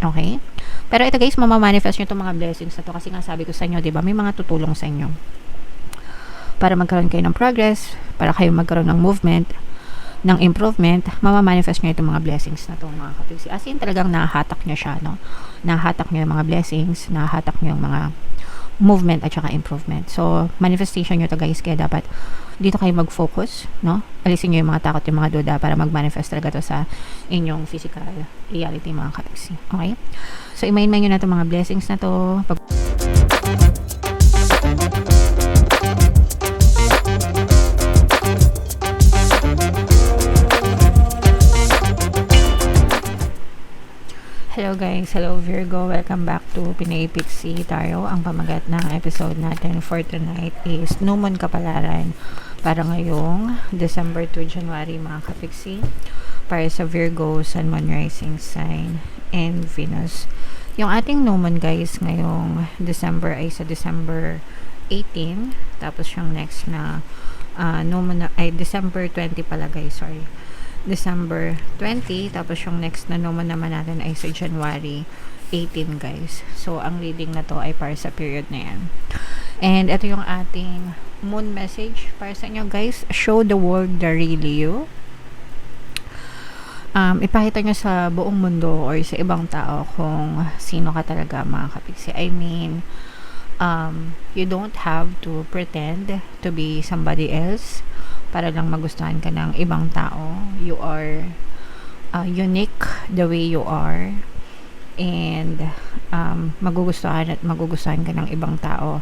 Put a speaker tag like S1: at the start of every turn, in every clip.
S1: Okay? Pero ito guys, mamamanifest nyo itong mga blessings na to kasi nga sabi ko sa inyo, di ba, may mga tutulong sa inyo para magkaroon kayo ng progress, para kayo magkaroon ng movement, ng improvement, mamamanifest nyo itong mga blessings na to mga kapigsi. As in talagang nahahatak nyo siya, no? Nahahatak nyo yung mga blessings, nahahatak nyo yung mga movement at saka improvement. So, manifestation nyo to guys, kaya dapat dito kayo mag-focus, no? Alisin nyo yung mga takot, yung mga duda para mag-manifest talaga to sa inyong physical reality mga kapigsi. Okay? So, imayin-mayin nyo na itong mga blessings na to. Hello guys, hello Virgo, welcome back to Pinay Pixie Tarot. Ang pamagat ng episode natin for tonight is New Moon Kapalaran para ngayong December to January mga kapixie, para sa Virgo, Sun, Moon, Rising Sign, and Venus. Yung ating New Moon guys ngayong December ay sa December 18, tapos yung next na New Moon ay December 20 pala guys, sorry. December 20, tapos yung next na naman natin ay sa January 18 guys. So, ang reading na to ay para sa period na yan. And ito yung ating moon message para sa inyo guys. Show the world the real you. Ipakita nyo sa buong mundo or sa ibang tao kung sino ka talaga mga kapiksi. I mean, you don't have to pretend to be somebody else para lang magustuhan ka ng ibang tao. You are unique the way you are, and magugustuhan at magugustuhan ka ng ibang tao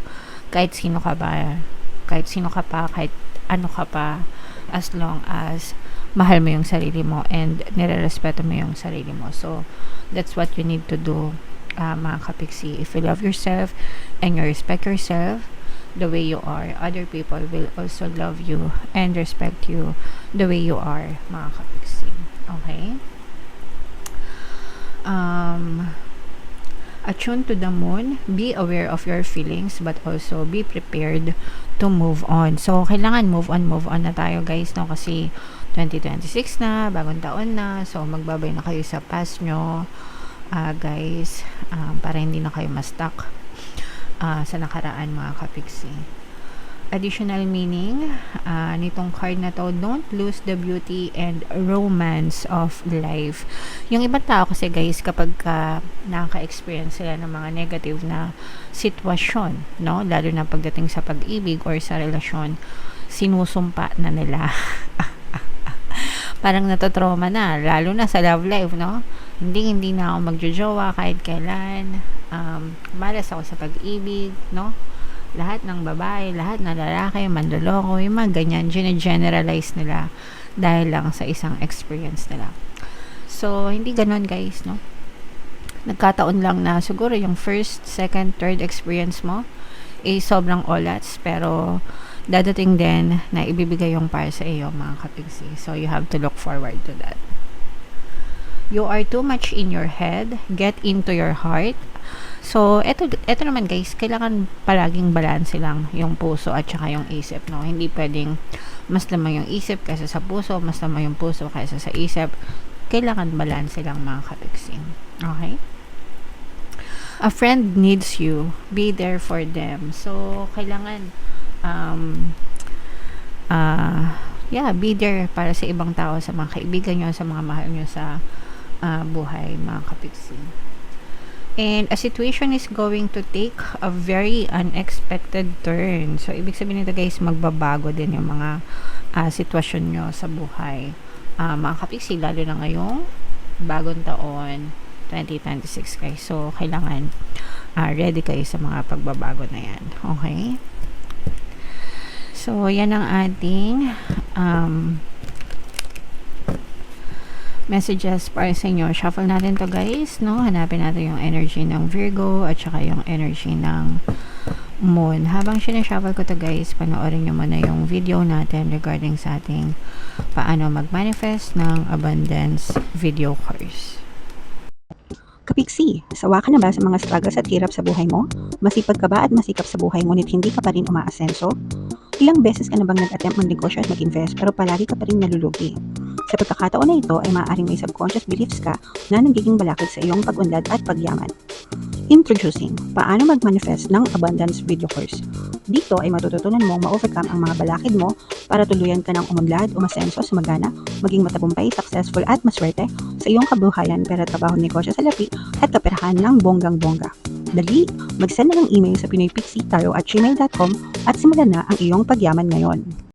S1: kahit sino ka ba, kahit sino ka pa, kahit ano ka pa, as long as mahal mo yung sarili mo and nire-respeto mo yung sarili mo. So that's what you need to do mga kapiksi. If you love yourself and you respect yourself the way you are, other people will also love you and respect you the way you are mga kapiksi. Okay? Attune to the moon, be aware of your feelings, but also be prepared to move on. So, kailangan move on na tayo guys, no? Kasi 2026 na, bagong taon na, so magbabay na kayo sa past nyo guys, para hindi na kayo ma-stuck sa nakaraan mga kapiksi. Additional meaning nitong card na to, don't lose the beauty and romance of life. Yung ibang tao kasi guys, kapag nakaka-experience sila ng mga negative na sitwasyon, no, lalo na pagdating sa pag-ibig or sa relasyon, sinusumpa na nila. Parang natotrauma na, lalo na sa love life, no? Hindi na ako magjojowa kahit kailan. Malas ako sa pag-ibig, no? Lahat ng babae, lahat ng lalaki, mandoloko, yung mga ganyan, generalize nila dahil lang sa isang experience nila. So, hindi ganon guys, no? Nagkataon lang na siguro yung first, second, third experience mo sobrang olats, pero dadating din na ibibigay yung para sa iyo mga kapigsi. So, you have to look forward to that. You are too much in your head. Get into your heart. So, eto naman guys, kailangan palaging balanse lang yung puso at saka yung isip, no? Hindi pwedeng mas lamang yung isip kaysa sa puso, mas lamang yung puso kaysa sa isip. Kailangan balanse lang mga kapigsi. Okay? A friend needs you. Be there for them. So, kailangan be there para sa ibang tao, sa mga kaibigan nyo, sa mga mahal nyo sa buhay mga kapiksi. And a situation is going to take a very unexpected turn. So, ibig sabihin nito guys, magbabago din yung mga sitwasyon nyo sa buhay. Mga kapiksi, lalo na ngayong bagong taon, 2026 guys. So, kailangan ready kayo sa mga pagbabago na yan. Okay? So, yan ang ating messages para sa inyo. Shuffle natin to guys, no? Hanapin natin yung energy ng Virgo at saka yung energy ng Moon. Habang sinashuffle ko to guys, panoorin nyo muna yung video natin regarding sa ating paano mag-manifest ng abundance video course.
S2: Kapiksi, sawa ka na ba sa mga struggles at hirap sa buhay mo? Masipag ka ba at masikap sa buhay ngunit hindi ka pa rin umaasenso? Ilang beses ka na bang nag-attempt ng negosyo at mag-invest pero palagi ka pa rin nalulugi? Sa pagkakataon na ito ay maaaring may subconscious beliefs ka na nagiging balakid sa iyong pag-unlad at pagyaman. Introducing, paano mag-manifest ng abundance video course. Dito ay matututunan mong ma-overcome ang mga balakid mo para tuluyan ka ng umunlad, umasenso, sumagana, maging matagumpay, successful at maswerte sa iyong kabuhayan, pera, trabaho, negosyo, salapi at kaperahan ng bonggang-bongga. Dali, mag-send na ng email sa pinoypixie@gmail.com at simulan na ang iyong pagyaman ngayon.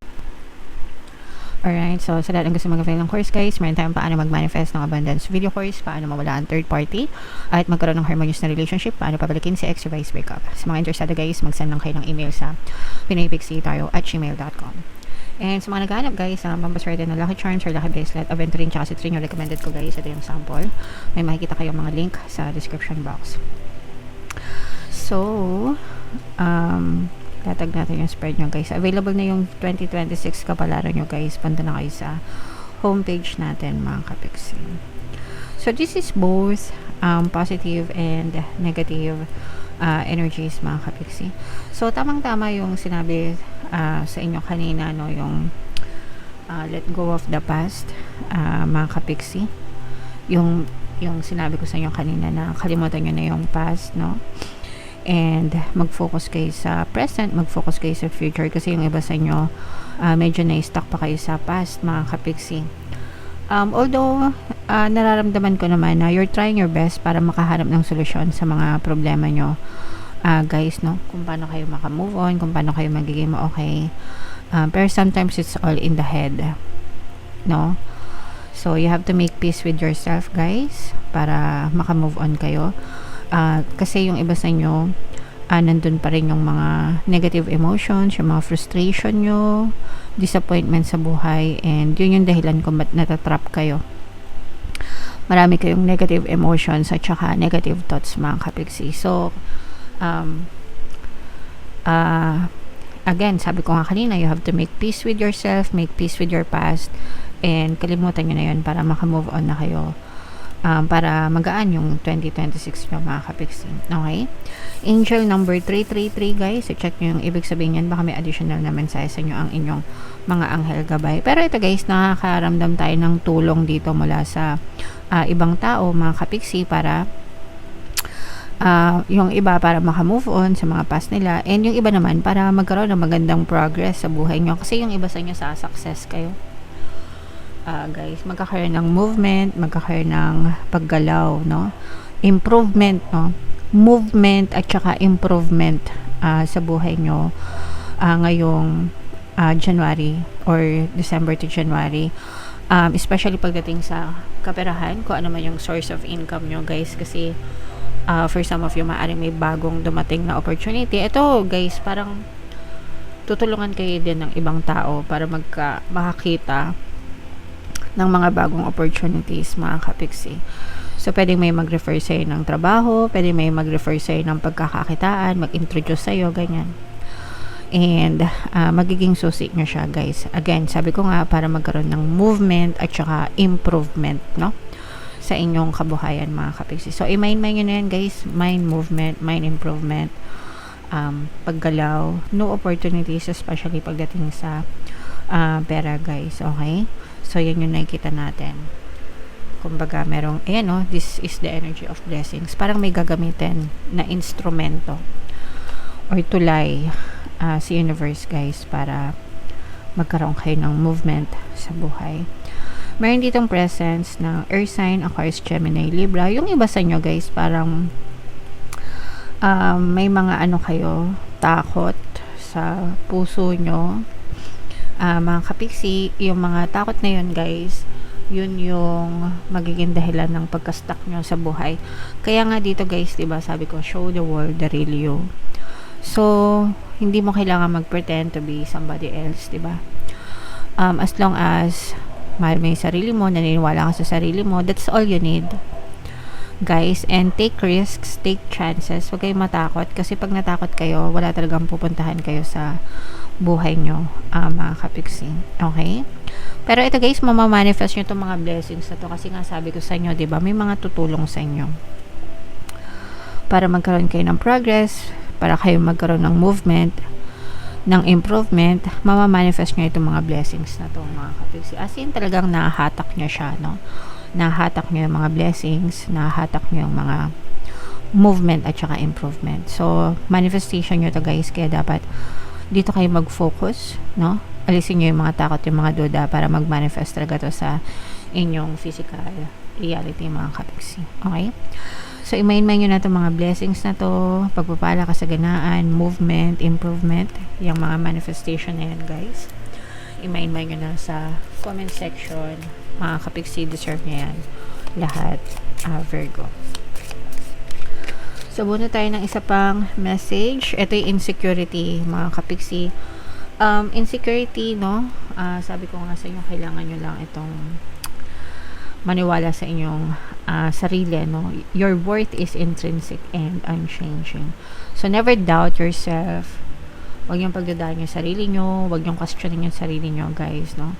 S1: Alright, so sa lahat ng gusto mag-avail ng course guys, meron tayong paano mag-manifest ng abundance video course, paano mawala ang third party, at magkaroon ng harmonious na relationship, paano pabalikin si ex vice breakup. Sa mga interesado guys, mag-send lang kayo ng email sa pinoypixie@gmail.com. And sa mga naghahanap guys, pampaswerte na lucky charms or lucky bracelet, aventurine tsaka citrine yung recommended ko guys. Ito yung sample. May makikita kayong mga link sa description box. So, tatag natin yung spread nyo guys. Available na yung 2026 kapalaran nyo guys. Punta na kayo sa homepage natin mga kapixie. So this is both positive and negative energies mga kapixie. So tamang-tama yung sinabi sa inyo kanina, no, yung let go of the past mga kapixie. Yung sinabi ko sa inyo kanina na kalimutan nyo na yung past, no? And mag-focus kayo sa present, mag-focus kayo sa future kasi yung iba sa inyo medyo na-stuck pa kayo sa past mga kapixie. Although nararamdaman ko naman na you're trying your best para makahanap ng solusyon sa mga problema nyo guys, no, kung paano kayo makamove on, kung paano kayo magiging okay, pero sometimes it's all in the head, no? So you have to make peace with yourself guys para makamove on kayo. Kasi yung iba sa inyo nandun pa rin yung mga negative emotions, yung mga frustration nyo, disappointment sa buhay, and yun yung dahilan kung ba't natatrap kayo. Marami kayong negative emotions at saka negative thoughts mga kapixie. So again, sabi ko nga kanina, you have to make peace with yourself, make peace with your past, and kalimutan nyo na yun para makamove on na kayo. Para magaan yung 2026 nyo mga kapixie. Okay? Angel number 333 guys. So check nyo yung ibig sabihin yan. Baka may additional na mensahe sa inyo ang inyong mga anghel gabay. Pero ito guys, nakakaramdam tayo ng tulong dito mula sa ibang tao mga kapixie para yung iba para makamove on sa mga past nila, and yung iba naman para magkaroon ng magandang progress sa buhay nyo. Kasi yung iba sa inyo sa success kayo. Guys, magkakaroon ng movement, magkakaroon ng paggalaw, no? Improvement, no? Movement at saka improvement sa buhay nyo ngayong January or December to January, especially pagdating sa kaperahan, kung ano man yung source of income nyo guys, kasi for some of you maaaring may bagong dumating na opportunity. Ito guys, parang tutulungan kayo din ng ibang tao para makakita ng mga bagong opportunities mga kapixie. So pwedeng may mag-refer sa'yo ng trabaho, pwedeng may mag-refer sa'yo ng pagkakakitaan, mag-introduce sa'yo, ganyan. And magiging susi nyo siya guys. Again, sabi ko nga, para magkaroon ng movement at saka improvement, no, sa inyong kabuhayan mga kapixie. So i-mind nyo na yan guys, mind movement, mind improvement, paggalaw, new opportunities, especially pagdating sa pera guys. Okay? So, yan yung nakikita natin. Kumbaga, merong, ayan o, this is the energy of blessings. Parang may gagamitin na instrumento or tulay sa universe, guys, para magkaroon kayo ng movement sa buhay. Meron ditong presence ng Earth sign, Aquarius, Gemini, Libra. Yung iba sa inyo, guys, parang may mga kayo, takot sa puso nyo. Mga kapixie, yung mga takot na yun guys, yun yung magiging dahilan ng pagka-stuck nyo sa buhay. Kaya nga dito guys, diba, sabi ko, show the world the real you. So, hindi mo kailangan mag-pretend to be somebody else, diba? As long as mahal mo yung sarili mo, naniniwala ka sa sarili mo, that's all you need guys. And take risks, take chances. Huwag kayong matakot kasi pag natakot kayo, wala talagang pupuntahan kayo sa buhay nyo mga kapixie. Okay? Pero ito guys, mamamanifest nyo itong mga blessings na to kasi nga sabi ko sa inyo, diba, may mga tutulong sa inyo para magkaroon kayo ng progress, para kayo magkaroon ng movement. ng improvement, mamamanifest nyo itong mga blessings na to, mga kapiksi. As in, talagang nahahatak nyo siya, no? Nahahatak nyo yung mga blessings, nahahatak nyo yung mga movement at saka improvement. So, manifestation nyo to, guys, kaya dapat dito kayo mag-focus, no? Alisin nyo yung mga takot, yung mga duda para mag-manifest talaga to sa inyong physical reality, mga kapiksi. Okay? So, imain-main nyo na itong mga blessings na to, pagpapala, kasaganaan, movement, improvement, yung mga manifestation na yan, guys. Imain-main nyo na sa comment section. Mga kapiksi, deserve nyo yan. Lahat, Virgo. So, muna tayo ng isa pang message. Ito yung insecurity, mga kapiksi. Insecurity, no? Sabi ko nga sa inyo, kailangan nyo lang itong maniwala sa inyong sarili, no? Your worth is intrinsic and unchanging. So, never doubt yourself. Huwag yung pagdadaan yung sarili nyo. Huwag yung questioning yung sarili nyo, guys, no?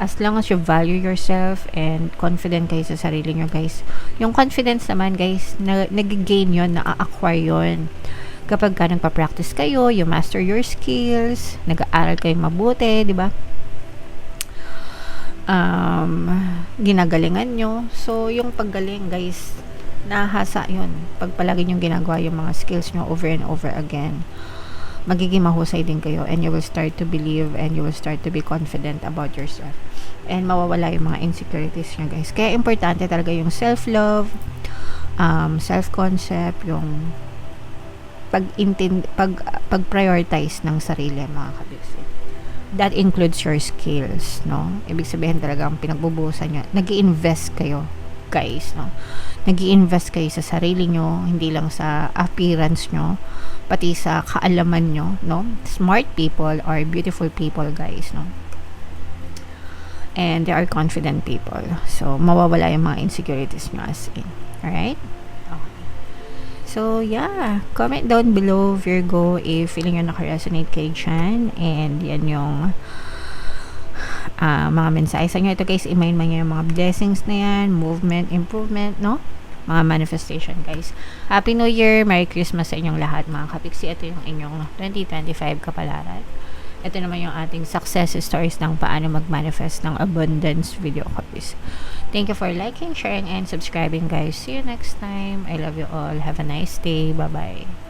S1: As long as you value yourself and confident kayo sa sarili nyo, guys. Yung confidence naman, guys, nag-gain yun, na-acquire yun. Kapag ka nagpa-practice kayo, you master your skills, nag-aaral kayo mabuti, di ba? Ginagalingan nyo. So, yung paggaling, guys, nahasa yun. Pag palagi nyo ginagawa yung mga skills nyo over and over again, magiging mahusay din kayo and you will start to believe and you will start to be confident about yourself. And mawawala yung mga insecurities nyo, guys. Kaya importante talaga yung self-love, self-concept, yung pag-prioritize ng sarili, mga kabiksi. That includes your skills, no? Ibig sabihin talaga ang pinagbubuhusan nyo, nag-i-invest kayo, guys, no? Nag-i-invest kayo sa sarili nyo, hindi lang sa appearance nyo, pati sa kaalaman nyo, no? Smart people are beautiful people, guys, no? And they are confident people. So, mawawala yung mga insecurities nyo as in. Alright? Okay. So, yeah. Comment down below, Virgo, if feeling nyo naka-resonate kayo dyan. And yan yung mga mensahe sa inyo. Ito, guys, imain man yung mga blessings na yan, movement, improvement, no? Mga manifestation, guys. Happy New Year! Merry Christmas sa inyong lahat, mga kapiksi. Ito yung inyong 2025 kapalaran. Ito naman yung ating success stories ng paano mag-manifest ng abundance video copies. Thank you for liking, sharing, and subscribing, guys. See you next time. I love you all. Have a nice day. Bye-bye.